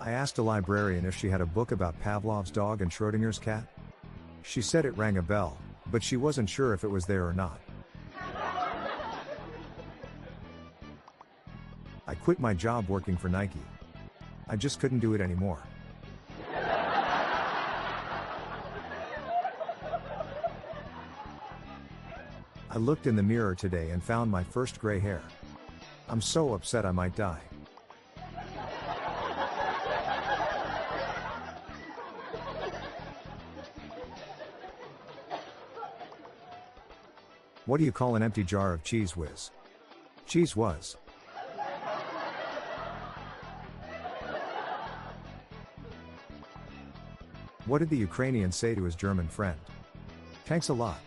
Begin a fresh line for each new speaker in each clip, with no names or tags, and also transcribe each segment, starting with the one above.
I asked a librarian if she had a book about Pavlov's dog and Schrödinger's cat. She said it rang a bell, but she wasn't sure if it was there or not. I quit my job working for Nike. I just couldn't do it anymore. I looked in the mirror today and found my first gray hair. I'm so upset I might die. What do you call an empty jar of cheese whiz? Cheese whiz. What did the Ukrainian say to his German friend? Thanks a lot.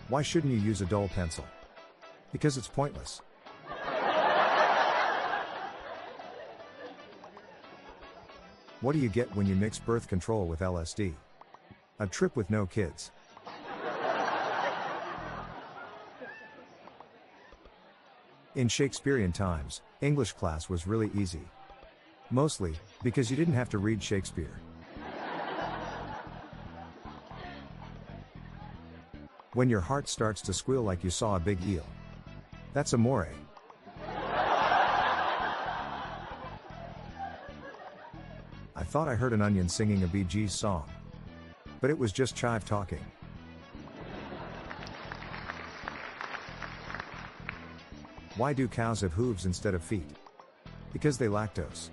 Why shouldn't you use a dull pencil? Because it's pointless. What do you get when you mix birth control with LSD? A trip with no kids. In Shakespearean times, English class was really easy. Mostly, because you didn't have to read Shakespeare. When your heart starts to squeal like you saw a big eel. That's amore. I thought I heard an onion singing a Bee Gees song. But it was just chive talking. Why do cows have hooves instead of feet? Because they lactose.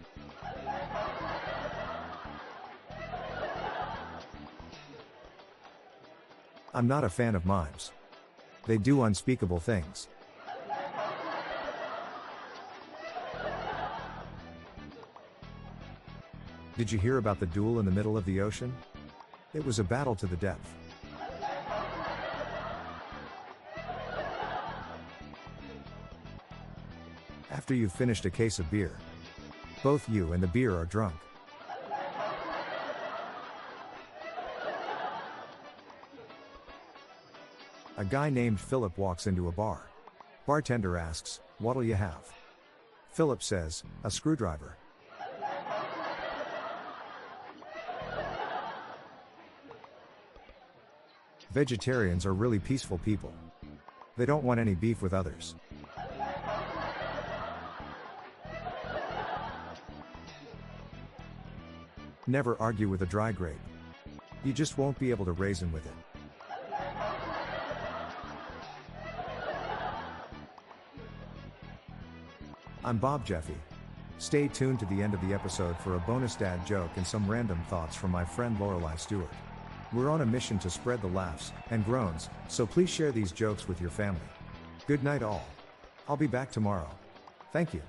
I'm not a fan of mimes. They do unspeakable things. Did you hear about the duel in the middle of the ocean? It was a battle to the death. After you've finished a case of beer, both you and the beer are drunk. A guy named Philip walks into a bar. Bartender asks, "What'll you have?" Philip says, "A screwdriver." Vegetarians are really peaceful people. They don't want any beef with others. Never argue with a dry grape. You just won't be able to reason with it. I'm Bob Jeffy. Stay tuned to the end of the episode for a bonus dad joke and some random thoughts from my friend Lorelei Stewart. We're on a mission to spread the laughs and groans, so please share these jokes with your family. Good night all. I'll be back tomorrow. Thank you.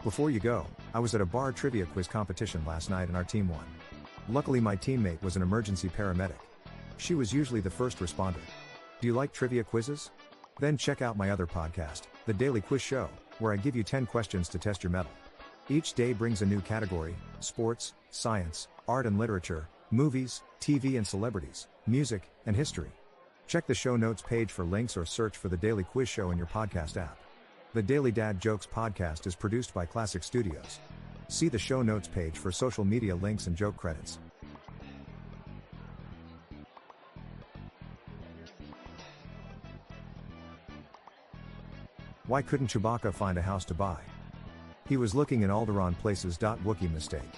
Before you go, I was at a bar trivia quiz competition last night and our team won. Luckily my teammate was an emergency paramedic. She was usually the first responder. Do you like trivia quizzes? Then check out my other podcast, The Daily Quiz Show, where I give you 10 questions to test your mettle. Each day brings a new category: sports, science, art and literature, movies, TV and celebrities, music, and history. Check the show notes page for links or search for The Daily Quiz Show in your podcast app. The Daily Dad Jokes podcast is produced by Classic Studios. See the show notes page for social media links and joke credits. Why couldn't Chewbacca find a house to buy? He was looking in Alderaan places. Wookiee mistake.